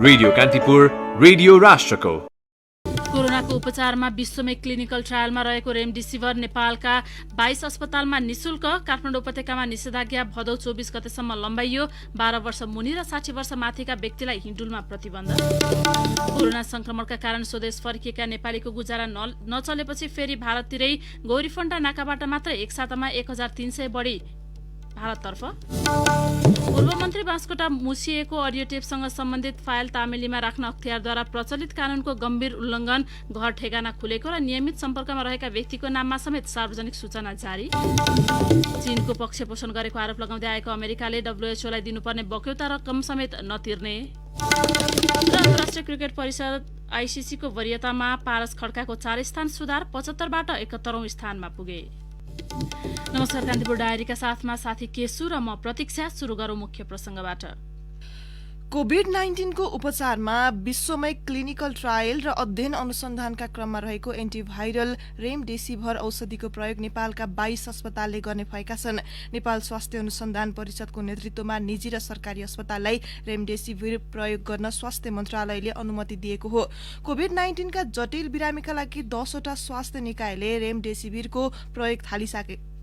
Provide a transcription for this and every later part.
Radio Kantipur, radio राष्ट्रको। कोरोनाको उपचारमा विश्वमै क्लिनिकल ट्रायलमा रहेको रेमडेसिभिर नेपालका 22 अस्पतालमा निशुल्क। काठमाडौँ उपत्यकामा निषेधाज्ञा भदौ 24 गतेसम्म लम्बाइयो। 12 वर्ष मुनि र 60 वर्ष माथिका व्यक्तिलाई हिन्डुलमा प्रतिबन्ध। कोरोना संक्रमणका कारण स्वदेश फर्किएका नेपालीको गुजारा नचलेपछि फेरि भारततिरै गौरीफण्डा नाकाबाट मात्र एक सातामा 1300 बढी भारततर्फ। पूर्व मन्त्री बास्कोटा मुसिएको अडियो टेपसँग सम्बन्धित फाइल तामेलीमा राख्न अख्तियारद्वारा प्रचलित कानूनको गम्भीर उल्लङ्घन। घर ठेगाना खुलेको र नियमित सम्पर्कमा रहेका व्यक्तिको नाममा समेत सार्वजनिक सूचना जारी। चीनको पक्षपोषण गरेको आरोप लगाउँदै आएको अमेरिकाले डब्ल्युएचओलाई दिनुपर्ने बक्यौता रकम समेत नतिर्ने। र अन्तर्राष्ट्रिय क्रिकेट परिषद आइसिसीको वरियतामा पारस खड्काको 4 स्थान सुधार, 75 बाट 71औं स्थानमा पुगे। नमस्कार, कान्तिपुर डायरीका साथमा साथी केसु र म प्रतीक्षा। सुरु गरौं मुख्य प्रसंगबाट। कोभिड-19 को उपचारमा विश्वमै क्लिनिकल ट्रायल र अध्ययन अनुसन्धानका क्रममा रहेको एन्टिभाइरल रेमडेसिभिर औषधिको प्रयोग नेपालका 22 अस्पतालले गर्ने भएका छन्। नेपाल स्वास्थ्य अनुसन्धान परिषदको नेतृत्वमा निजी र सरकारी अस्पताललाई रेमडेसिभिर प्रयोग गर्न स्वास्थ्य मन्त्रालयले अनुमति दिएको हो। कोभिड-19 का जटिल बिरामीका लागि 10 वटा स्वास्थ्य निकायले रेमडेसिभिरको प्रयोग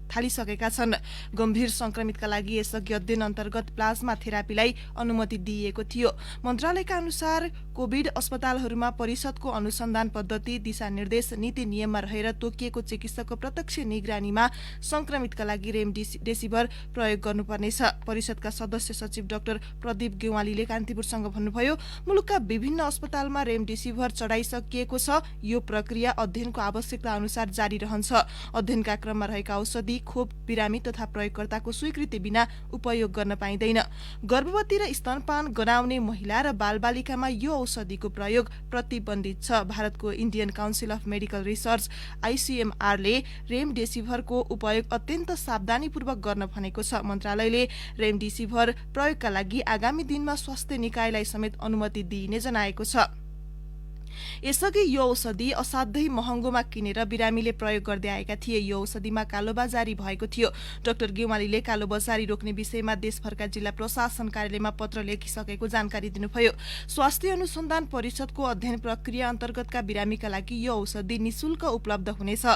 थालिसकेका छन्। गम्भीर संक्रमितका लागि यसअघि अध्ययन अन्तर्गत प्लाज्मा थेरापीलाई अनुमति दिइएको थियो। मन्त्रालयका अनुसार कोभिड अस्पतालहरूमा परिषदको अनुसन्धान पद्धति, दिशानिर्देश, नीति नियममा रहेर तोकिएको चिकित्सकको प्रत्यक्ष निगरानीमा संक्रमितका लागि रेमडेसिभिर प्रयोग गर्नुपर्नेछ। परिषदका सदस्य सचिव डाक्टर प्रदीप गेवालीले कान्तिपुरसँग भन्नुभयो, मुलुकका विभिन्न अस्पतालमा रेमडेसिभिर चढाइसकिएको छ। यो प्रक्रिया अध्ययनको आवश्यकता अनुसार जारी रहन्छ। अध्ययनका क्रममा रहेका औषधि खोप बिरामी तथा प्रयोगकर्ताको स्वीकृति बिना उपयोग गर्न पाइँदैन। गर्भवती र स्तनपान गराउने महिला र बालबालिकामा यो औषधिको प्रयोग प्रतिबन्धित छ। भारतको Indian Council of Medical Research आइसिएमआरले रेमडेसिभिरको उपयोग अत्यन्त सावधानीपूर्वक गर्न भनेको छ। मन्त्रालयले रेमडेसिभिर प्रयोगका लागि आगामी दिनमा स्वास्थ्य निकायलाई समेत अनुमति दिइने जनाएको छ। यसअघि यो औषधि असाध्यै महँगोमा किनेर बिरामीले प्रयोग गर्दै आएका थिए। यो औषधिमा कालोबजारी भएको थियो। डाक्टर गेवालीले कालोबजारी रोक्ने विषयमा देशभरका जिल्ला प्रशासन कार्यालयमा पत्र लेखिसकेको जानकारी दिनुभयो। स्वास्थ्य अनुसन्धान परिषदको अध्ययन प्रक्रिया अन्तर्गतका बिरामीका लागि यो औषधि निशुल्क उपलब्ध हुनेछ।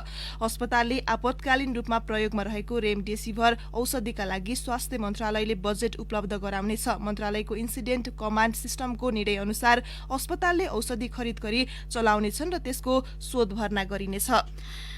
अस्पतालले आपतकालीन रूपमा प्रयोगमा रहेको रेमडेसिभिर औषधिका लागि स्वास्थ्य मन्त्रालयले बजेट उपलब्ध गराउनेछ। मन्त्रालयको इन्सिडेन्ट कमान्ड सिस्टमको निर्णय अनुसार अस्पतालले औषधि खरिद चलाउनेछन् र त्यसको शोध भर्ना गरिनेछ।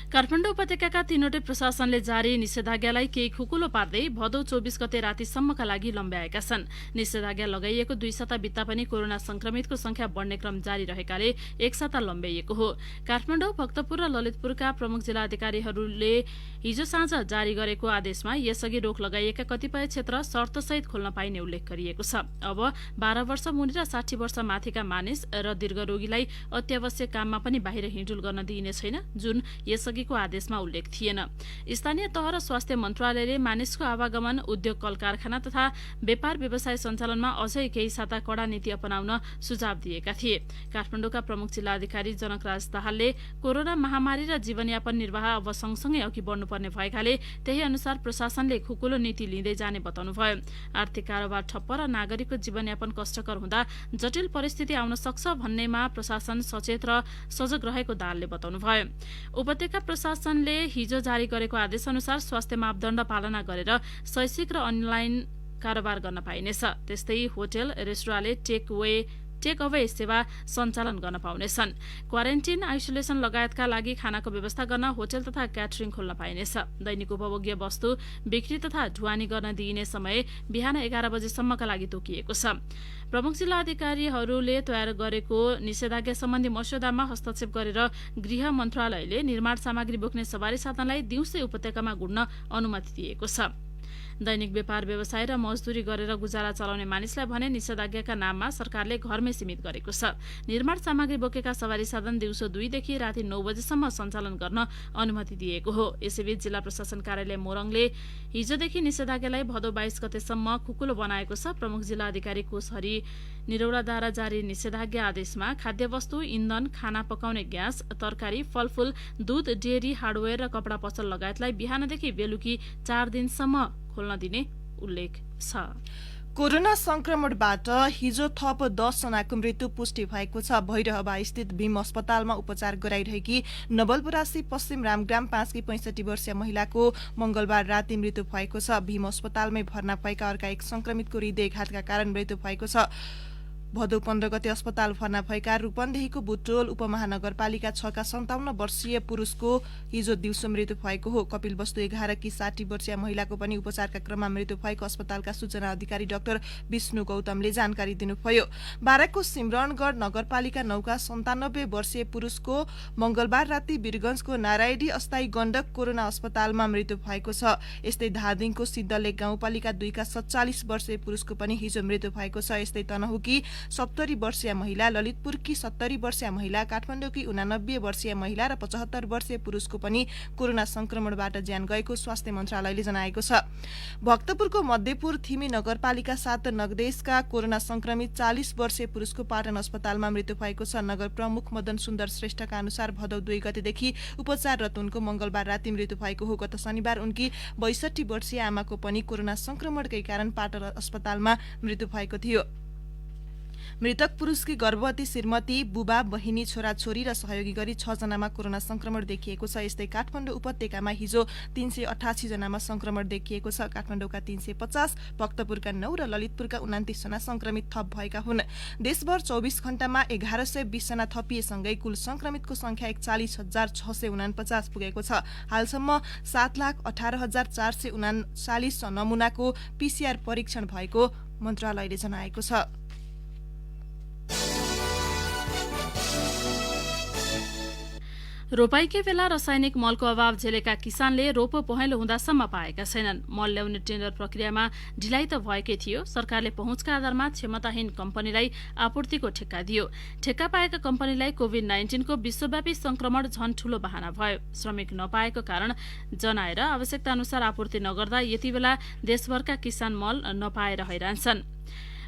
काठमाडौँ उपत्यकाका 3वटै प्रशासनले जारी निषेधाज्ञालाई केही खुकुलो पार्दै भदौ 24 गते रातिसम्मका लागि लम्ब्याएका छन्। निषेधाज्ञा लगाइएको 2 साता बित्ता पनि कोरोना संक्रमितको संख्या बढ्ने क्रम जारी रहेकाले एक साता लम्ब्याइएको हो। काठमाडौँ, भक्तपुर र ललितपुरका प्रमुख जिल्लाधिकारीहरूले हिजो साँझ जारी गरेको आदेशमा यसअघि रोक लगाइएका कतिपय क्षेत्र शर्तसहित खोल्न पाइने उल्लेख गरिएको छ। अब 12 वर्ष मुनि र 60 वर्ष माथिका मानिस र दीर्घरोगीलाई अत्यावश्यक काममा पनि बाहिर हिँडुल गर्न दिइने छैन, जुन यसअघिको आदेशमा उल्लेख थिएन। स्थानीय तह र स्वास्थ्य मन्त्रालयले मानिसको आवागमन, उद्योग, कल कारखाना तथा व्यापार व्यवसाय सञ्चालनमा अझै केही साता कडा नीति अपनाउन सुझाव दिएका थिए। काठमाडौँका प्रमुख जिल्लाधिकारी जनकराज दाहालले कोरोना महामारी र जीवनयापन निर्वाह अब सँगसँगै अघि बढ्नुपर्ने भएकाले त्यही अनुसार प्रशासनले खुकुलो नीति लिँदै जाने बताउनुभयो। आर्थिक कारोबार ठप्प र नागरिकको जीवनयापन कष्टकर हुँदा जटिल परिस्थिति आउन सक्छ भन्नेमा प्रशासन सचेत र सजग रहेको दाहालले बताउनुभयो। उपत्यका प्रशासनले हिजो जारी गरेको आदेश अनुसार स्वास्थ्य मापदण्ड पालना गरेर शैक्षिक र अनलाइन कारोबार गर्न पाइनेछ। त्यस्तै होटल, रेस्टुराँले टेक अवे सेवा सञ्चालन गर्न पाउनेछन्। क्वारेन्टिन, आइसोलेसन लगायतका लागि खानाको व्यवस्था गर्न होटल तथा क्याटरिङ खोल्न पाइनेछ। दैनिक उपभोग्य वस्तु बिक्री तथा ढुवानी गर्न दिइने समय बिहान 11 बजेसम्मका लागि तोकिएको छ। प्रमुख जिल्ला अधिकारीहरूले तयार गरेको निषेधाज्ञा सम्बन्धी मस्यौदामा हस्तक्षेप गरेर गृह मन्त्रालयले निर्माण सामग्री बोक्ने सवारी साधनलाई दिउँसै उपत्यकामा गुड्न अनुमति दिएको छ। दैनिक व्यापार व्यवसाय र मजदुरी गरेर गुजारा चलाउने मानिसलाई भने निषेधाज्ञाका नाममा सरकारले घरमै सीमित गरेको छ। निर्माण सामग्री बोकेका सवारी साधन दिउँसो 2 देखि राति 9 बजेसम्म सञ्चालन गर्न अनुमति दिएको हो। यसैबीच जिल्ला प्रशासन कार्यालय मोरङले हिजोदेखि निषेधाज्ञालाई भदौ 22 गतेसम्म खुकुलो बनाएको छ। प्रमुख जिल्ला अधिकारी कोशहरी निरौलाद्वारा जारी निषेधाज्ञा आदेशमा खाद्यवस्तु, इन्धन, खाना पकाउने ग्यास, तरकारी, फलफूल, दूध, डेयरी, हार्डवेयर र कपडा पसल लगायतलाई बिहानदेखि बेलुकी 4 दिनसम्म खोल्न दिने उल्लेख छ। कोरोना संक्रमणबाट हिजो थप 10 जनाको मृत्यु पुष्टि भएको छ। भैरहवा स्थित भीम अस्पतालमा उपचार गराइरहेकी नवलपरासी पश्चिम रामग्राम 5 65 वर्षीय महिलाको मंगलबार राति मृत्यु भएको छ। भीम अस्पतालमै भर्ना भएका अर्का एक संक्रमितको हृदयघातका कारण मृत्यु भएको छ। भदौ 15 गते अस्पताल भर्ना भएका रूपन्देहीको बुटोल उपमहानगरपालिका 6 का 57 वर्षीय पुरुषको हिजो दिउँसो मृत्यु भएको हो। कपिलवस्तु 11 की 60 वर्षीय महिलाको पनि उपचारका क्रममा मृत्यु भएको अस्पतालका सूचना अधिकारी डाक्टर विष्णु गौतमले जानकारी दिनुभयो। बाराकको सिमरणगढ नगरपालिका 9 का 97 वर्षीय पुरुषको मंगलबार राति वीरगंजको नारायणी अस्थायी गण्डक कोरोना अस्पतालमा मृत्यु भएको छ। यस्तै धादिङको सिद्धलेक गाउँपालिका 2 का 47 वर्षीय पुरुषको पनि हिजो मृत्यु भएको छ। यस्तै तनहुकी 70 वर्षीय महिला, ललितपुरकी 70 वर्षीय महिला, काठमाडौँकी 89 वर्षीय महिला र 75 वर्षीय पुरुषको पनि कोरोना संक्रमणबाट ज्यान गएको स्वास्थ्य मन्त्रालयले जनाएको छ। भक्तपुरको मध्यपुर थिमी नगरपालिका 7 नगदेशका कोरोना संक्रमित 40 वर्षीय पुरुषको पाटन अस्पतालमा मृत्यु भएको छ। नगर प्रमुख मदन सुन्दर श्रेष्ठका अनुसार भदौ 2 गतेदेखि उपचाररत उनको मंगलबार राति मृत्यु भएको हो। गत शनिबार उनकी 62 वर्षीय आमाको पनि कोरोना संक्रमणकै कारण पाटन अस्पतालमा मृत्यु भएको थियो। मृतक पुरुषकी गर्भवती श्रीमती, बुबा, बहिनी, छोराछोरी र सहयोगी गरी 6 जनामा कोरोना संक्रमण देखिएको छ। यस्तै काठमाडौँ उपत्यकामा हिजो 388 जनामा संक्रमण देखिएको छ। काठमाडौँका 350, भक्तपुरका 9 र ललितपुरका 29 जना संक्रमित थप भएका हुन्। देशभर 24 घण्टामा 1120 जना थपिएसँगै कुल संक्रमितको संख्या 41,649 पुगेको छ। हालसम्म 7,18,439 नमूनाको पीसीआर परीक्षण भएको मन्त्रालयले जनाएको छ। रोपाईकै बेला रासायनिक मलको अभाव झेलेका किसानले रोपो पहेँलो हुँदासम्म पाएका छैनन्। मल ल्याउने टेन्डर प्रक्रियामा ढिलाइ त भएकै थियो। सरकारले पहुँचका आधारमा क्षमताहीन कम्पनीलाई आपूर्तिको ठेक्का दियो। ठेक्का पाएका कम्पनीलाई कोभिड-19 को विश्वव्यापी संक्रमण झन ठूलो बहाना भयो। श्रमिक नपाएको कारण जनाएर आवश्यकता अनुसार आपूर्ति नगर्दा यति बेला देशभरका किसान मल नपाएर हैरान छन्।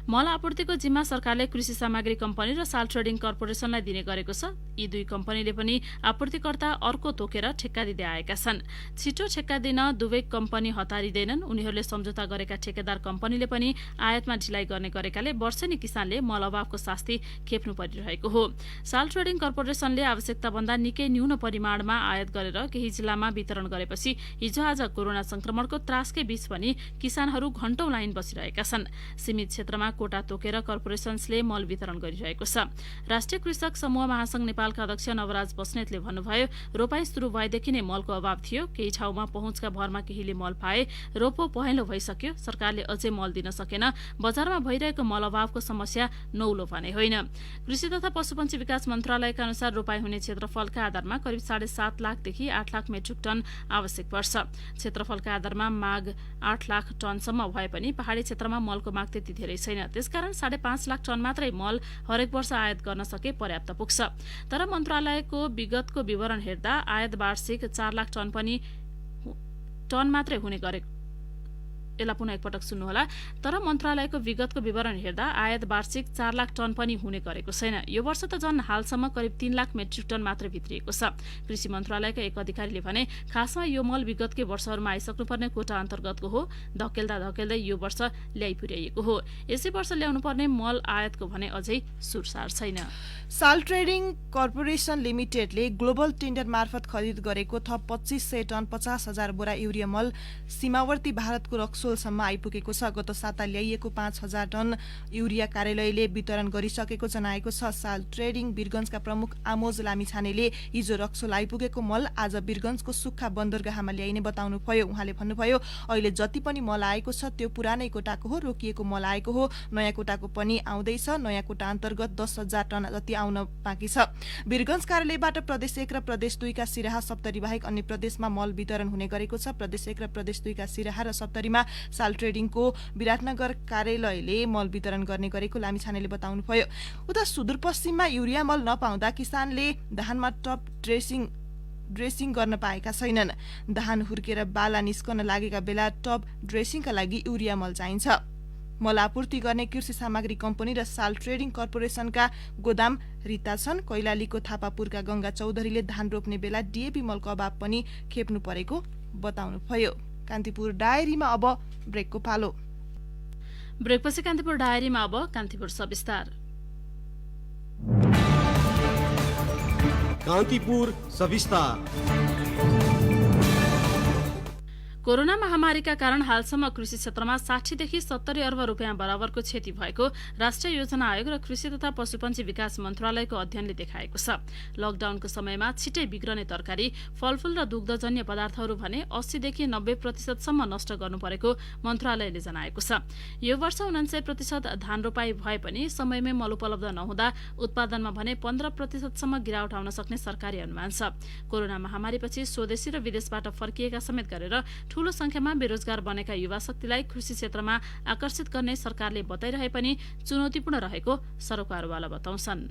मल आपूर्तिको जिम्मा सरकारले कृषि सामग्री कम्पनी र साल ट्रेडिङ कर्पोरेसनलाई दिने गरेको छ। यी दुई कम्पनीले पनि आपूर्तिकर्ता अर्को तोकेर ठेक्का दिँदै आएका छन्। छिटो ठेक्का दिन दुवै कम्पनी हतारिँदैनन्। उनीहरूले सम्झौता गरेका ठेकेदार कम्पनीले पनि आयातमा ढिलाइ गर्ने गरेकाले वर्षेनी किसानले मल अभावको शास्ति खेप्नु परिरहेको हो। साल ट्रेडिङ कर्पोरेसनले आवश्यकता भन्दा निकै न्यून परिमाणमा आयात गरेर केही जिल्लामा वितरण गरेपछि हिजो आज कोरोना संक्रमणको त्रासकै बीच पनि किसानहरू घण्टौं लाइन बसिरहेका छन्। सीमित क्षेत्रमा कोटा तोकेर कर्पोरेसन्सले मल वितरण गरिरहेको छ। राष्ट्रिय कृषक समूह महासंघ नेपालका अध्यक्ष नवराज बस्नेतले भन्नुभयो, रोपाई सुरु भएदेखि नै मलको अभाव थियो। केही ठाउँमा पहुँचका भरमा केहीले मल पाए। रोपो पहेँलो भइसक्यो। सरकारले अझै मल दिन सकेन। बजारमा भइरहेको मल अभावको समस्या नौलो भने होइन। कृषि तथा पशुपन्छी विकास मन्त्रालयका अनुसार रोपाई हुने क्षेत्रफलका आधारमा करिब 7.5 लाखदेखि 8 लाख मेट्रिक टन आवश्यक पर्छ। क्षेत्रफलका आधारमा माग 8 लाख टनसम्म भए पनि पहाडी क्षेत्रमा मलको माग त्यति धेरै छैन। त्यसकारण 5.5 लाख टन मात्रै मल हरेक वर्ष आयात गर्न सके पर्याप्त पुग्छ। तर मन्त्रालयको विगतको विवरण हेर्दा आयात वार्षिक 4 लाख टन मात्रै हुने गरेको। यसलाई पुनः एकपटक सुन्नुहोला। तर मन्त्रालयको विगतको विवरण हेर्दा आयात वार्षिक 4 लाख टन पनि हुने गरेको छैन। यो वर्ष त झन् हालसम्म करिब 3 लाख मेट्रिक टन मात्र भित्रिएको छ। कृषि मन्त्रालयका एक अधिकारीले भने, खासमा यो मल विगतकै वर्षहरूमा आइसक्नुपर्ने कोटा अन्तर्गतको हो। धकेल्दै यो वर्ष ल्याइ पुर्याइएको हो। यसै वर्ष ल्याउनुपर्ने मल आयातको भने अझै सुरसार छैन। साल ट्रेडिङ कर्पोरेसन लिमिटेडले ग्लोबल टेन्डर मार्फत खरिद गरेको थप 2500 टन 50,000 बोरा युरिया मल सीमावर्ती भारतको रक्सोलसम्म आइपुगेको छ। गत साता ल्याइएको 5,000 टन युरिया कार्यालयले वितरण गरिसकेको जनाएको छ। साल ट्रेडिङ वीरगंजका प्रमुख आमोज लामिछानेले हिजो रक्सोल आइपुगेको मल आज वीरगंजको सुक्खा बन्दरगाहमा ल्याइने बताउनुभयो। उहाँले भन्नुभयो, अहिले जति पनि मल आएको छ त्यो पुरानै कोटाको हो। रोकिएको मल आएको हो। नयाँ कोटाको पनि आउँदैछ। नयाँ कोटा अन्तर्गत 10,000 टन जति आउन बाँकी छ। वीरगंज कार्यालयबाट प्रदेश 1 र प्रदेश 2 का सिराहा सप्तरी बाहेक अन्य प्रदेशमा मल वितरण हुने गरेको छ। प्रदेश 1 र प्रदेश 2 का सिराहा र सप्तरीमा साल ट्रेडिङको विराटनगर कार्यालयले मल वितरण गर्ने गरेको लामिछानेले बताउनुभयो। उता सुदूरपश्चिममा युरिया मल नपाउँदा किसानले धानमा टप ड्रेसिङ गर्न पाएका छैनन्। धान हुर्केर बाला निस्कन लागेका बेला टप ड्रेसिङका लागि युरिया मल चाहिन्छ। मल आपूर्ति गर्ने कृषि सामग्री कम्पनी र साल ट्रेडिङ कर्पोरेसनका गोदाम रिता छन्। कैलालीको थापापुरका गंगा चौधरीले धान रोप्ने बेला डीएपी मलको अभाव पनि खेप्नु परेको बताउनुभयो। कान्तिपुर डायरीमा अब ब्रेकको पालो। ब्रेकपछि कान्तिपुर डायरीमा अब कान्तिपुर सविस्तार। कान्तिपुर सविस्तार। कोरोना महामारीका कारण हालसम्म कृषि क्षेत्रमा 60 देखि 70 अर्ब रुपियाँ बराबरको क्षति भएको राष्ट्रिय योजना आयोग र कृषि तथा पशुपन्छी विकास मन्त्रालयको अध्ययनले देखाएको छ। लकडाउनको समयमा छिटै बिग्रने तरकारी, फलफूल र दुग्धजन्य पदार्थहरू भने 80 देखि 90% सम्म नष्ट गर्नु परेको मन्त्रालयले जनाएको छ। यो वर्ष 99% धान रोपाई भए पनि समयमै मल उपलब्ध नहुँदा उत्पादनमा भने 15% सम्म गिरावट आउन सक्ने सरकारी अनुमान छ। कोरोना महामारीपछि स्वदेशी र विदेशबाट फर्किएका समेत गरेर ठूलो संख्यामा बेरोजगार बनेका युवा शक्तिलाई कृषि क्षेत्रमा आकर्षित गर्ने सरकारले बताइरहे पनि चुनौतीपूर्ण रहेको सरोकारवाला बताउँछन्।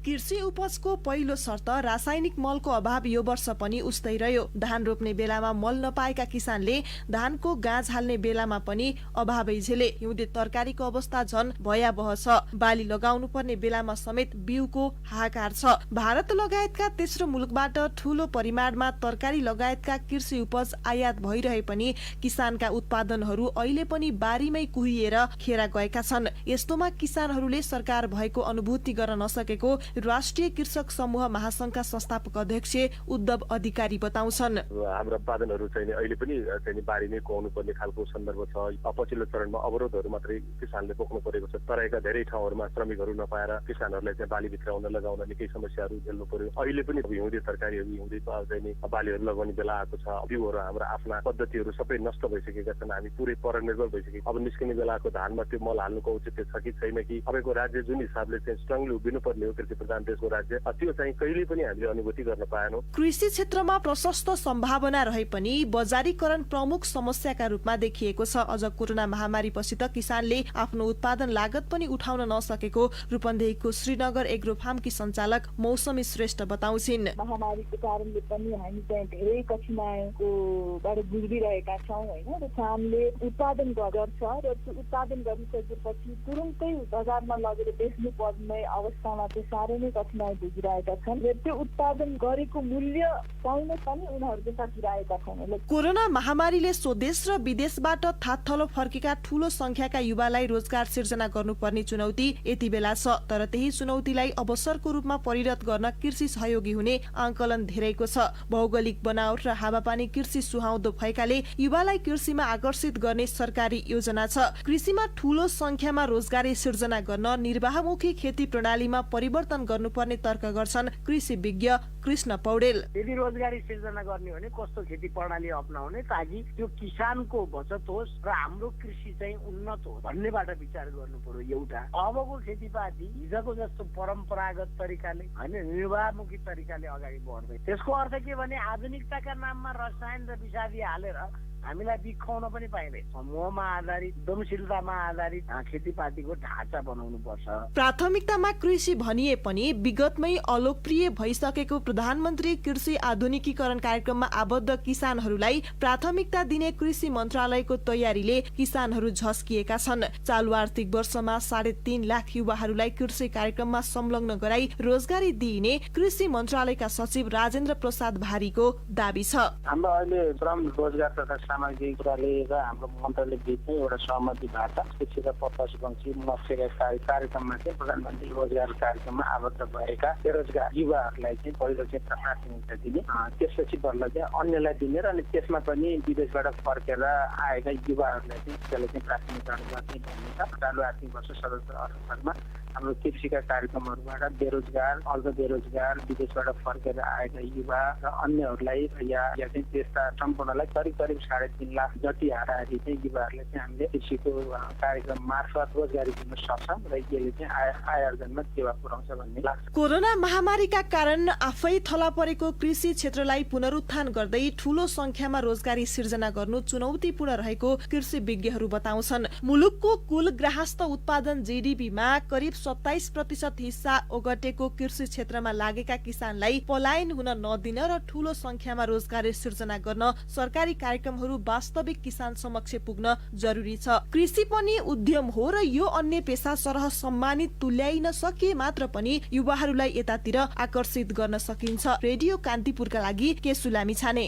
कृषि उपजको पहिलो शर्त रासायनिक मलको अभाव यो वर्ष पनि उस्तै रह्यो। धान रोप्ने बेलामा मल नपाएका किसानले धानको गाँझ हाल्ने बेलामा पनि अभावै झेले। हिउँदे तरकारीको अवस्था झन भयावह छ। बाली लगाउनु पर्ने बेलामा समेत बिउको हाहाकार छ। भारत लगायतका तेस्रो मुलुकबाट ठूलो परिमाणमा तरकारी लगायतका कृषि उपज आयात भइरहे पनि किसानका उत्पादनहरू अहिले पनि बारीमै कुहिएर खेरा गएका छन्। यस्तोमा किसानहरूले सरकार भएको अनुभूति गर्न नसकेको राष्ट्रिय कृषक समूह महासंघका संस्थापक अध्यक्ष उद्धव अधिकारी बताउँछन्। हाम्रो उत्पादनहरू चाहिँ अहिले पनि चाहिँ बारीमै कुहाउनु पर्ने खालको सन्दर्भ छ। पछिल्लो चरणमा अवरोधहरू मात्रै किसानले पोख्नु परेको छ। तराईका धेरै ठाउँहरूमा श्रमिकहरू नपाएर किसानहरूलाई चाहिँ बाली भित्र लगाउन निकै समस्याहरू झेल्नु पर्यो। अहिले पनि हिउँदे तरकारीहरू हिउँदे चाहिँ बालीहरू लगाउने बेला आएको छ। बिउहरू हाम्रो आफ्ना पद्धतिहरू सबै नष्ट भइसकेका छन्। हामी पुरै परनिर्भर भइसकेको। अब निस्किने बेलाको धानमा त्यो मल हाल्नुको औचित्य छ कि छैन कि तपाईँको राज्य जुन हिसाबले चाहिँ स्ट्रङली उभिनु पर्ने हो कृषि प्रधान देशको राज्य, त्यो चाहिँ कहिले पनि हामीले अनुभूति गर्न पाएनौँ। कृषि क्षेत्रमा प्रशस्त सम्भावना रहे पनि बजारीकरण प्रमुख समस्याका रूपमा देखिएको छ। अझ कोरोना महामारीपछि त किसानले आफ्नो उत्पादन लागत पनि उठाउन नसकेको रूपन्देहीको श्रीनगर एग्रो फार्मकी सञ्चालक मौसमी श्रेष्ठ बताउँछिन्। महामारीको कारणले पनि हामी चाहिँ धेरै कठिनाइकोबाट गुज्रिरहेका छौँ हैन। र हामीले उत्पादन गर्छ र त्यो उत्पादन गरिसकेपछि तुरुन्तै बजारमा लगेर बेच्नु पर्ने अवस्थामा चाहिँ साह्रै नै कठिनाइ भोगिरहेका छन् र त्यो उत्पादन गरेको मूल्य पाउन पनि उनीहरूले सकिरहेका छन्। कोरोना महामारीले स्वदेश र विदेशबाट थातथलो फर्केका ठूलो संख्याका युवालाई रोजगार सिर्जना गर्नुपर्ने चुनौती यति बेला छ। तर त्यही चुनौतीलाई अवसरको रूपमा परिणत गर्न कृषि सहयोगी हुने आंकलन धेरैको छ। भौगोलिक बनावट र हावापानी कृषि सुहाउँदो भएकाले युवालाई कृषिमा आकर्षित गर्ने सरकारी योजना छ। कृषिमा ठूलो संख्यामा रोजगारी सिर्जना गर्न निर्वाहमुखी खेती प्रणालीमा परिवर्तन गर्नुपर्ने तर्क गर्छन् कृषि विज्ञ कृष्ण पौडेल। यदि रोजगारी सिर्जना गर्ने हो भने कस्तो खेती प्रणाली अपनाउने ताकि त्यो किसानको बचत होस् र हाम्रो कृषि चाहिँ उन्नत होस् भन्नेबाट विचार गर्नु पर्यो। एउटा अबको खेतीपाती हिजोको जस्तो परम्परागत तरिकाले होइन निर्वाहमुखी तरिकाले अगाडि बढ्दै। त्यसको अर्थ के भने आधुनिकताका नाममा रसायन र विषादी हालेर हामीलाई बिखाउन पनि पाइँदैन। समूहमा आधारित उद्यमशीलतामा आधारित खेतीपातीको ढाँचा बनाउनु पर्छ। प्राथमिकतामा कृषि भनिए पनि विगतमै अलोकप्रिय भइसकेको प्रधानमन्त्री कृषि आधुनिकीकरण कार्यक्रममा आबद्ध किसानहरूलाई प्राथमिकता दिने कृषि मन्त्रालयको तयारीले किसानहरू झस्किएका छन्। चालु आर्थिक वर्षमा 3.5 लाख युवाहरूलाई कृषि कार्यक्रममा संलग्न गराई रोजगारी दिइने कृषि मन्त्रालयका सचिव राजेन्द्र प्रसाद भारीको दाबी छ। हाम्रो अहिले श्रम रोजगार तथा सामग्री लिएर हाम्रो मन्त्रालय बिचमै एउटा सहमति भएको छ। कृषि र पशुपन्छी मत्स्यका कार्यक्रममा चाहिँ प्रधानमन्त्री रोजगार कार्यक्रममा आबद्ध भएका बेरोजगार युवाहरूलाई चाहिँ पहिलो चाहिँ प्राथमिकता दिने, त्यसपछि बल्ल चाहिँ अन्यलाई दिने र अनि त्यसमा पनि विदेशबाट फर्केर आएका युवाहरूलाई चाहिँ त्यसलाई चाहिँ प्राथमिकता गर्ने भन्ने छ। चालु आर्थिक वर्ष 2017-18 हाम्रो कृषिका कार्यक्रमहरूबाट बेरोजगार, अर्ध बेरोजगार, विदेशबाट फर्केर आएका युवा र अन्यहरूलाई या चाहिँ त्यस्ता सम्पूर्णलाई करिब 3.5 लाख जति हाराहारी चाहिँ युवाहरूलाई चाहिँ हामीले कृषिको कार्यक्रम मार्फत रोजगारी दिन सक्छौँ र यसले चाहिँ आय आर्जनमा टेवा पुर्याउँछ भन्ने लाग्छ। कोरोना महामारीका कारण आफै थला परेको कृषि क्षेत्रलाई पुनरुत्थान गर्दै ठूलो संख्यामा रोजगारी सिर्जना गर्नु चुनौतीपूर्ण रहेको कृषि विज्ञहरू बताउँछन्। मुलुकको कुल ग्राहस्थ उत्पादन जीडीपीमा करिब 27% हिस्सा ओगटेको कृषि क्षेत्रमा लागेका किसानलाई पलायन हुन नदिन र ठूलो संख्यामा रोजगारी सिर्जना गर्न सरकारी कार्यक्रमहरू वास्तविक किसान समक्ष पुग्न जरुरी छ। कृषि पनि उद्यम हो र यो अन्य पेशा सरह सम्मानित तुल्याइन सके मात्र पनि युवाहरूलाई यतातिर आकर्षित गर्न सकिन्छ। रेडियो कान्तिपुरका लागि केसुलामी छाने।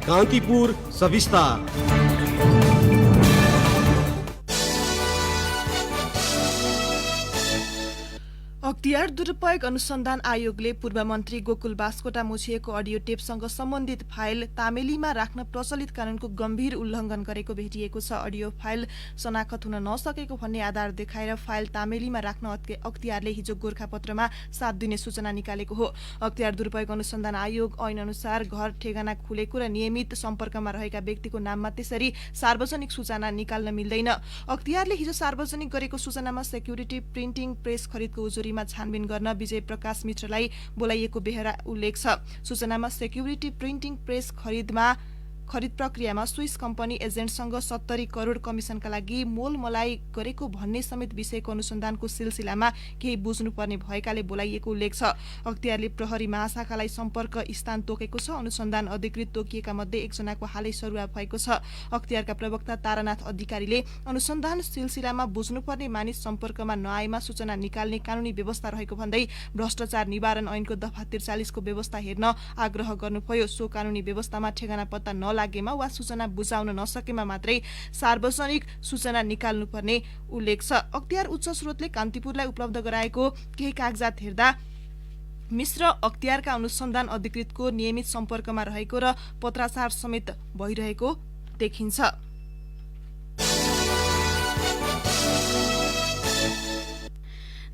कान्तिपुर सविस्तार। अख्तियार दुरूपयोग अनुसन्धान आयोगले पूर्व मन्त्री गोकुल बास्कोटा मुछिएको अडियो टेपसँग सम्बन्धित फाइल तामेलीमा राख्न प्रचलित कानूनको गम्भीर उल्लङ्घन गरेको भेटिएको छ। अडियो फाइल शनाखत हुन नसकेको भन्ने आधार देखाएर फाइल तामेलीमा राख्न अख्तियारले हिजो गोरखापत्रमा 7 दिने सूचना निकालेको हो। अख्तियार दुरूपयोग अनुसन्धान आयोग ऐन अनुसार घर ठेगाना खुलेको र नियमित सम्पर्कमा रहेका व्यक्तिको नाममा त्यसरी सार्वजनिक सूचना निकाल्न मिल्दैन। अख्तियारले हिजो सार्वजनिक गरेको सूचनामा सेक्युरिटी प्रिन्टिङ प्रेस खरिदको उजुरी छानबिन गर्न विजय प्रकाश मिश्रलाई बोलाइएको बेहोरा उल्लेख छ। सूचनामा सेक्युरिटी प्रिन्टिङ प्रेस खरिद प्रक्रियामा स्विस कम्पनी एजेन्टसँग 70 करोड कमिसनका लागि मोलमलाई गरेको भन्ने समेत विषयको अनुसन्धानको सिलसिलामा केही बुझ्नुपर्ने भएकाले बोलाइएको उल्लेख छ। अख्तियारले प्रहरी महाशाखालाई सम्पर्क स्थान तोकेको छ। अनुसन्धान अधिकृत तोकिएका मध्ये एकजनाको हालै सरुवा भएको छ। अख्तियारका प्रवक्ता तारानाथ अधिकारीले अनुसन्धान सिलसिलामा बुझ्नुपर्ने मानिस सम्पर्कमा नआएमा सूचना निकाल्ने कानूनी व्यवस्था रहेको भन्दै भ्रष्टाचार निवारण ऐनको दफा 43 को व्यवस्था हेर्न आग्रह गर्नुभयो। सो कानूनी व्यवस्थामा ठेगाना पत्ता लागेमा वा सूचना बुझाउन नसकेमा मात्रै सार्वजनिक सूचना निकाल्नुपर्ने उल्लेख छ। अख्तियार उच्च स्रोतले कान्तिपुरलाई उपलब्ध गराएको केही कागजात हेर्दा मिश्र अख्तियारका अनुसन्धान अधिकृतको नियमित सम्पर्कमा रहेको र पत्राचार समेत भइरहेको देखिन्छ।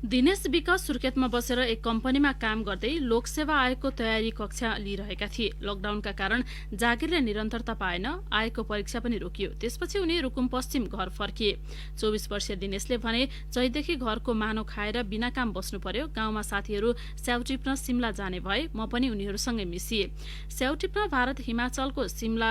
दिनेश विक सुर्खेतमा बसेर एक कम्पनीमा काम गर्दै लोकसेवा आयोगको तयारी कक्षा लिइरहेका थिए। लकडाउनका कारण जागिरले निरन्तरता पाएन, आयोगको परीक्षा पनि रोकियो। त्यसपछि उनी रुकुम पश्चिम घर फर्किए। 24 वर्षीय दिनेशले भने चैदेखि घरको मानो खाएर बिना काम बस्नु पर्यो। गाउँमा साथीहरू स्याउ टिप्न सिमला जाने भए म पनि उनीहरूसँगै मिसिए। स्याउ टिप्न भारत हिमाचलको सिमला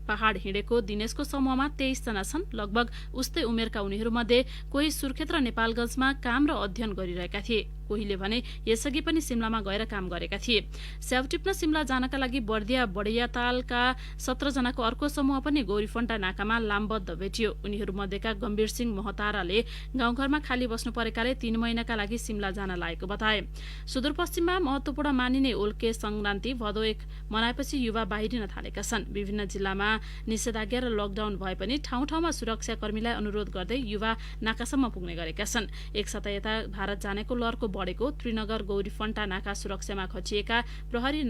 पहाड हिँडेको दिनेशको समूहमा 23 जना छन्। लगभग उस्तै उमेरका उनीहरूमध्ये कोही सुर्खेत र नेपालगञ्जमा काम र अध्ययन गरिरहेका थिए। कोहीले भने यसअघि पनि सिमलामा गएर काम गरेका थिए। स्याउ टिप्न सिमला जानका लागि बर्दिया बढियातालका 17 जनाको अर्को समूह पनि गौरीफन्टा नाकामा लामबद्ध भेटियो। उनीहरूमध्येका गम्भीर सिंह महताराले गाउँघरमा खाली बस्नु परेकाले 3 महिनाका लागि सिमला जान लागेको बताए। सुदूरपश्चिममा महत्वपूर्ण मानिने उल्के संक्रान्ति भदौ 1 मनाएपछि युवा बाहिरिन थालेका छन्। विभिन्न जिल्लामा निषेधाज्ञा र लकडाउन भए पनि ठाउँ ठाउँमा सुरक्षाकर्मीलाई अनुरोध गर्दै युवा नाकासम्म पुग्ने गरेका छन्। एकसाथ यता भारत जानेको लहरको बढेको त्रिनगर गौरीफन्टा नाका सुरक्षामा खचिएका प्रहरी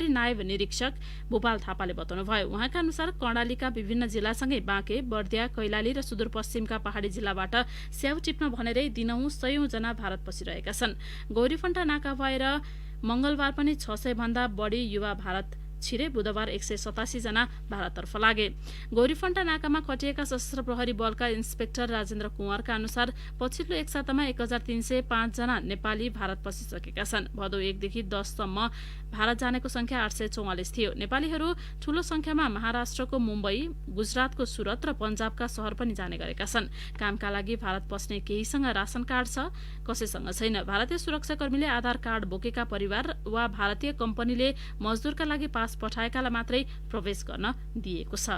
नायब निरीक्षक भूपाल थापाले बताउनुभयो। उहाँका अनुसार कर्णालीका विभिन्न जिल्लासँगै बाँके, बर्दिया, कैलाली र सुदूरपश्चिमका पहाडी जिल्लाबाट स्याउ टिप्न भनेरै दिनहुँ 100 जना भारत पसिरहेका छन्। गौरीफन्टा नाका भएर मंगलबार पनि 600 भन्दा बढी युवा भारत छिरे। बुधबार 187 जना भारततर्फ लागे। गौरीफन्टा नाकामा खटिएका सशस्त्र प्रहरी बलका इन्सपेक्टर राजेन्द्र कुँवरका अनुसार पछिल्लो एक सातामा 1305 जना नेपाली भारत पसिसकेका छन्। भदौ 1 देखि 10 सम्म भारत जानेको संख्या 844 थियो। नेपालीहरू ठूलो संख्यामा महाराष्ट्रको मुम्बई, गुजरातको सुरत र पञ्जाबका शहर पनि जाने गरेका छन्। कामका लागि भारत पस्ने केहीसँग राशन कार्ड छ, कसैसँग छैन। भारतीय सुरक्षाकर्मीले आधार कार्ड बोकेका परिवार वा भारतीय कम्पनीले मजदुरका लागि पास पठाएकालाई मात्रै प्रवेश गर्न दिएको छ।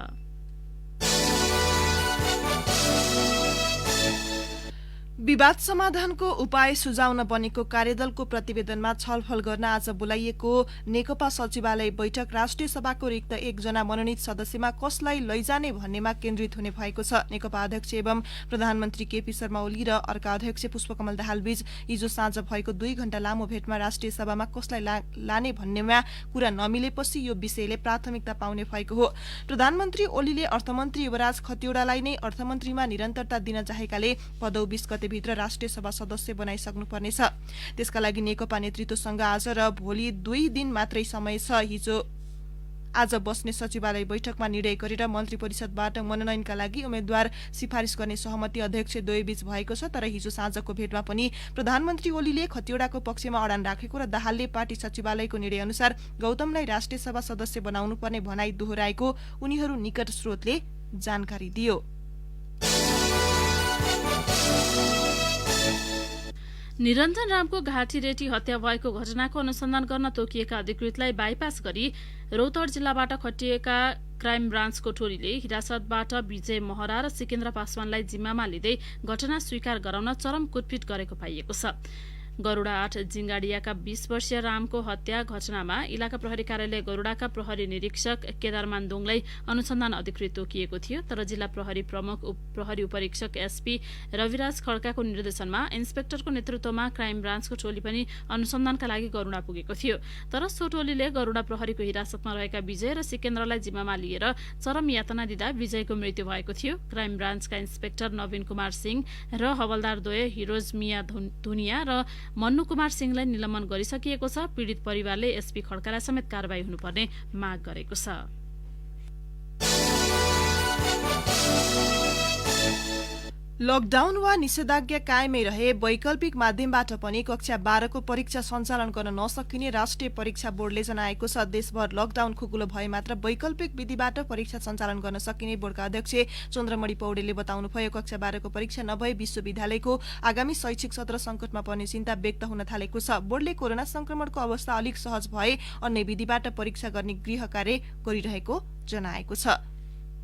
विवाद समाधानको उपाय सुझाउन बनेको कार्यदलको प्रतिवेदनमा छलफल गर्न आज बोलाइएको नेकपा सचिवालय बैठक राष्ट्रिय सभाको रिक्त 1 जना मनोनित सदस्यमा कसलाई लैजाने भन्नेमा केन्द्रित हुने भएको छ। नेकपा अध्यक्ष एवं प्रधानमन्त्री केपी शर्मा ओली र अर्का अध्यक्ष पुष्पकमल दाहालबीच हिजो साँझ भएको 2 घण्टा लामो भेटमा राष्ट्रिय सभामा कसलाई लाने भन्नेमा कुरा नमिलेपछि यो विषयले प्राथमिकता पाउने भएको हो। प्रधानमन्त्री ओलीले अर्थमन्त्री युवराज खतिवड़ालाई नै अर्थमन्त्रीमा निरन्तरता दिन चाहेकाले भदौ 20 गते भित्र राष्ट्रिय सभा सदस्य बनाइसक्नुपर्नेछ। त्यसका लागि नेकपा नेतृत्वसँग आज र भोलि 2 दिन मात्रै समय छ। आज बस्ने सचिवालय बैठकमा निर्णय गरेर मन्त्री परिषदबाट मनोनयनका लागि उम्मेद्वार सिफारिस गर्ने सहमति अध्यक्ष द्वयबीच भएको छ। तर हिजो साँझको भेटमा पनि प्रधानमन्त्री ओलीले खतिवड़ाको पक्षमा अडान राखेको र दाहालले पार्टी सचिवालयको निर्णय अनुसार गौतमलाई राष्ट्रिय सभा सदस्य बनाउनुपर्ने भनाई दोहोर्याएको उनीहरू निकट स्रोतले जानकारी दियो। निरञ्जन रामको घाँटी रेटी हत्या भएको घटनाको अनुसन्धान गर्न तोकिएका अधिकृतलाई बाइपास गरी रौतहट जिल्लाबाट खटिएका क्राइम ब्रान्चको टोलीले हिरासतबाट विजय महरा र सिकेन्द्र पासवानलाई जिम्मामा लिँदै घटना स्वीकार गराउन चरम कुटपिट गरेको पाइएको छ। गरुडा 8 जिंगाडियाका 20 वर्षीय रामको हत्या घटनामा इलाका प्रहरी कार्यालय गरुडाका प्रहरी निरीक्षक केदारमान दोङलाई अनुसन्धान अधिकृत तोकिएको थियो, तर जिल्ला प्रहरी प्रमुख प्रहरी उपरीक्षक एसपी रविराज खड्काको निर्देशनमा इन्सपेक्टरको नेतृत्वमा क्राइम ब्रान्चको टोली पनि अनुसन्धानका लागि गरुडा पुगेको थियो। तर सो टोलीले गरुडा प्रहरीको हिरासतमा रहेका विजय र सिकेन्द्रलाई जिम्मामा लिएर चरम यातना दिँदा विजयको मृत्यु भएको थियो। क्राइम ब्रान्चका इन्सपेक्टर नवीन कुमार सिंह र हवलदार द्वय हिरोज मिया धुनिया र मन्नु कुमार सिंहलाई निलम्बन गरिसकिएको छ। पीडित परिवारले एसपी खड्कालाई समेत कारबाही हुनुपर्ने माग गरेको छ। लकडाउन वा निषेधाज्ञा कायमै रहे वैकल्पिक माध्यमबाट पनि कक्षा 12 को परीक्षा सञ्चालन गर्न नसकिने राष्ट्रिय परीक्षा बोर्डले जनाएको छ। देशभर लकडाउन खुकुलो भए मात्र वैकल्पिक विधिबाट परीक्षा सञ्चालन गर्न सकिने बोर्डका अध्यक्ष चन्द्रमणि पौडेलले बताउनुभयो। कक्षा 12 को परीक्षा नभए विश्वविद्यालयको आगामी शैक्षिक सत्र संकटमा पर्ने चिन्ता व्यक्त हुन थालेको छ। बोर्डले कोरोना संक्रमणको अवस्था अलिक सहज भए अन्य विधिबाट परीक्षा गर्ने गृह कार्य गरिरहेको जनाएको छ।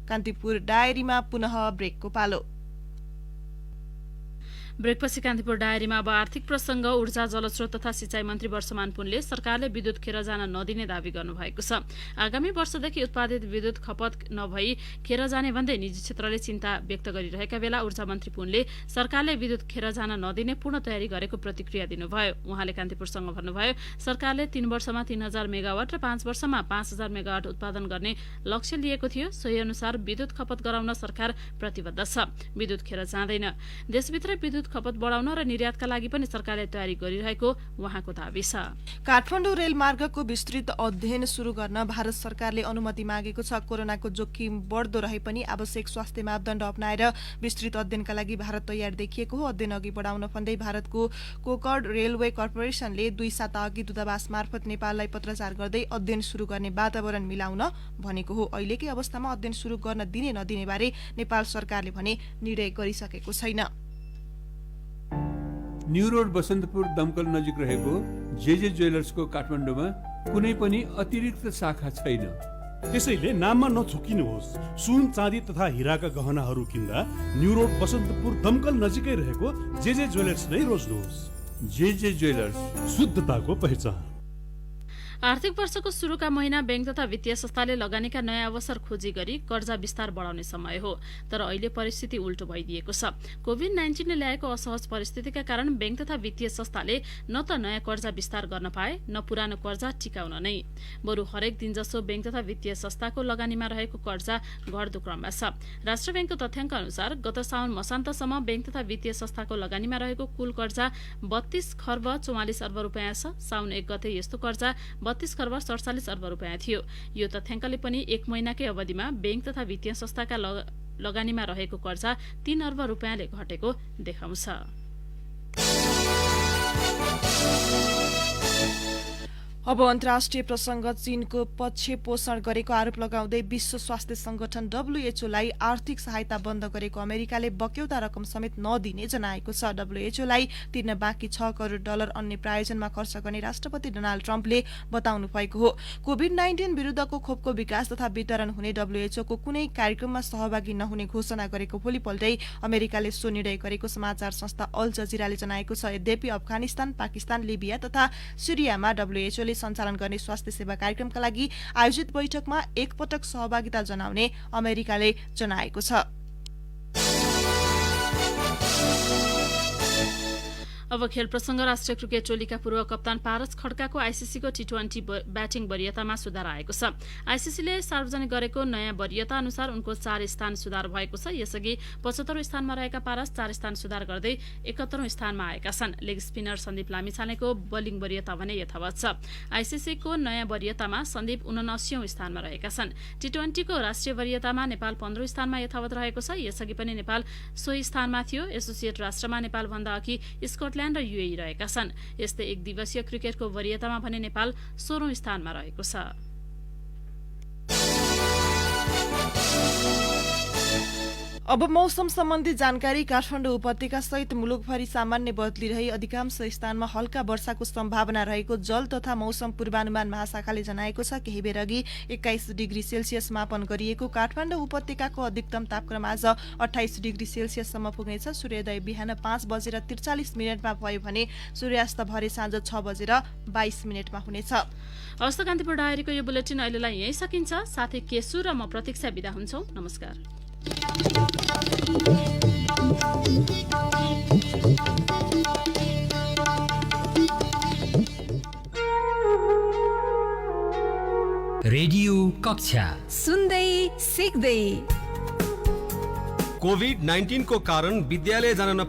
कान्तिपुर डायरीमा पुनः ब्रेकको पालो। ब्रेकपछि कान्तिपुर डायरीमा अब आर्थिक प्रसंग। ऊर्जा जलस्रोत तथा सिंचाई मन्त्री वर्षमान पुनले सरकारले विद्युत खेर जान नदिने दावी गर्नुभएको छ। आगामी वर्षदेखि उत्पादित विद्युत खपत नभई खेर जाने भन्दै निजी क्षेत्रले चिन्ता व्यक्त गरिरहेका बेला ऊर्जा मन्त्री पुनले सरकारले विद्युत खेर जान नदिने पूर्ण तयारी गरेको प्रतिक्रिया दिनुभयो। उहाँले कान्तिपुरसँग भन्नुभयो, सरकारले 3 वर्षमा 3000 मेगावाट र 5 वर्षमा 5000 मेगावाट उत्पादन गर्ने लक्ष्य लिएको थियो। सोही अनुसार विद्युत खपत गराउन सरकार प्रतिबद्ध छ। विद्युत खेर जाँदैन। देशभित्र विद्युत खपत बढाउन र निर्यातका लागि पनि सरकारले तयारी गरिरहेको उहाँको दावी छ। काठमाडौँ रेलमार्गको विस्तृत अध्ययन शुरू गर्न भारत सरकारले अनुमति मागेको छ। कोरोनाको जोखिम बढ्दो रहे पनि आवश्यक स्वास्थ्य मापदण्ड अपनाएर विस्तृत अध्ययनका लागि भारत तयार देखिएको हो। अध्ययन अघि बढाउन भन्दै भारतको कोकर्ड रेलवे कर्पोरेसनले 2 साता अघि दूतावास मार्फत नेपाललाई पत्रचार गर्दै अध्ययन शुरू गर्ने वातावरण मिलाउन भनेको हो। अहिलेकै अवस्थामा अध्ययन शुरू गर्न दिने नदिने बारे नेपाल सरकारले भने निर्णय गरिसकेको छैन। न्यू रोड बसन्तपुर दमकल नजिक रहेको जेजे ज्वेलर्सको काठमाडौँमा कुनै पनि अतिरिक्त शाखा छैन। त्यसैले नाममा नछोकिनुहोस्। सुन चाँदी तथा हिराका गहनाहरू किन्दा न्यू रोड बसन्तपुर दमकल नजिकै रहेको जेजे ज्वेलर्स नै रोज्नुहोस्। जेजे ज्वेलर्स, शुद्धताको पहिचान। आर्थिक वर्षको सुरुका महिना बैंक तथा वित्तीय संस्थाले लगानीका नयाँ अवसर खोजी गरी कर्जा विस्तार बढाउने समय हो। तर अहिले परिस्थिति उल्टो भइदिएको छ। कोभिड-19 ले ल्याएको असहज परिस्थितिका कारण बैंक तथा वित्तीय संस्थाले न त नयाँ कर्जा विस्तार गर्न पाए न पुरानो कर्जा टिकाउन नै। बरु हरेक दिन जसो बैंक तथा वित्तीय संस्थाको लगानीमा रहेको कर्जा घट्दो क्रममा छ। राष्ट्र बैंकको तथ्याङ्क अनुसार गत साउन मसान्तसम्म बैंक तथा वित्तीय संस्थाको लगानीमा रहेको कुल कर्जा 32 खर्ब 44 अर्ब रुपियाँ छ। साउन 1 गते यस्तो कर्जा 32 खर्ब 47 अर्ब रुपियाँ थियो। यो तथ्याङ्कले पनि 1 महिनाकै अवधिमा बैंक तथा वित्तीय संस्थाका लगानीमा रहेको कर्जा 3 अर्ब रुपियाँले घटेको देखाउँछ। अब अन्तर्राष्ट्रिय प्रसंग। चीनको पक्ष पोषण गरेको आरोप लगाउँदै विश्व स्वास्थ्य संगठन WHO लाई आर्थिक सहायता बन्द गरेको अमेरिकाले बक्यौता रकम समेत नदिने जनाएको छ। WHO लाई तिर्न बाँकी $6 करोड अन्य प्रायोजनमा खर्च गर्ने राष्ट्रपति डोनाल्ड ट्रम्पले बताउनु भएको हो। कोभिड-19 विरुद्धको खोपको विकास तथा वितरण हुने WHO को कुनै कार्यक्रममा सहभागी नहुने घोषणा गरेको भोलिपल्टै अमेरिकाले सो निर्णय गरेको समाचार संस्था अल जजिराले जनाएको छ। यद्यपि अफगानिस्तान, पाकिस्तान, लिबिया तथा सिरियामा WHO सञ्चालन गर्ने स्वास्थ्य सेवा कार्यक्रमका लागि आयोजित बैठकमा एकपटक सहभागिता जनाउने अमेरिकाले जनाएको छ। अब खेल प्रसंग। राष्ट्रिय क्रिकेट टोलीका पूर्व कप्तान पारस खड्काको आईसीसीको टी20 ब्याटिङ वरियतामा सुधार आएको छ। आईसीसीले सार्वजनिक गरेको नयाँ वरियता अनुसार उनको 4 स्थान सुधार भएको छ। यसअघि 75औं स्थानमा रहेका पारस 4 स्थान सुधार गर्दै 71औं स्थानमा आएका छन्। लेग स्पिनर सन्दीप लामिछानेको बोलिङ वरियता भने यथावत छ। आईसीसीको नयाँ वरियतामा सन्दीप 79औं स्थानमा रहेका छन्। टी20 को राष्ट्रिय वरियतामा नेपाल 15औं स्थानमा यथावत रहेको छ। यसअघि पनि नेपाल 100 स्थानमा थियो। एसोसिएट राष्ट्रमा नेपाल भन्दा अघि स्कटल्याण्ड र यूएई रहेका छन्। यस्तै एक दिवसीय क्रिकेटको वरियतामा भने नेपाल 16औं स्थानमा रहेको छ। अब मौसम सम्बन्धी जानकारी। काठमाडौँ उपत्यका सहित मुलुकभरि सामान्य बदली रही अधिकांश स्थानमा हल्का वर्षाको सम्भावना रहेको जल तथा मौसम पूर्वानुमान महाशाखाले जनाएको छ। केही बेर अघि 21 डिग्री सेल्सियस मापन गरिएको काठमाडौँ उपत्यकाको अधिकतम तापक्रम आज 28 डिग्री सेल्सियससम्म पुग्नेछ। सूर्योदय बिहान 5:43 भयो भने सूर्यास्त भरे साँझ 6:22 हुनेछ। हवस् त कान्तिपुर डायरीको यो बुलेटिन अहिलेलाई यही सकिन्छ। साथै केसु र म प्रतीक्षा बिदा हुन्छौँ। नमस्कार। रेडियो कक्षा सुन्दै सिक्दै। कोभिड-19 को कारण विद्यालय जान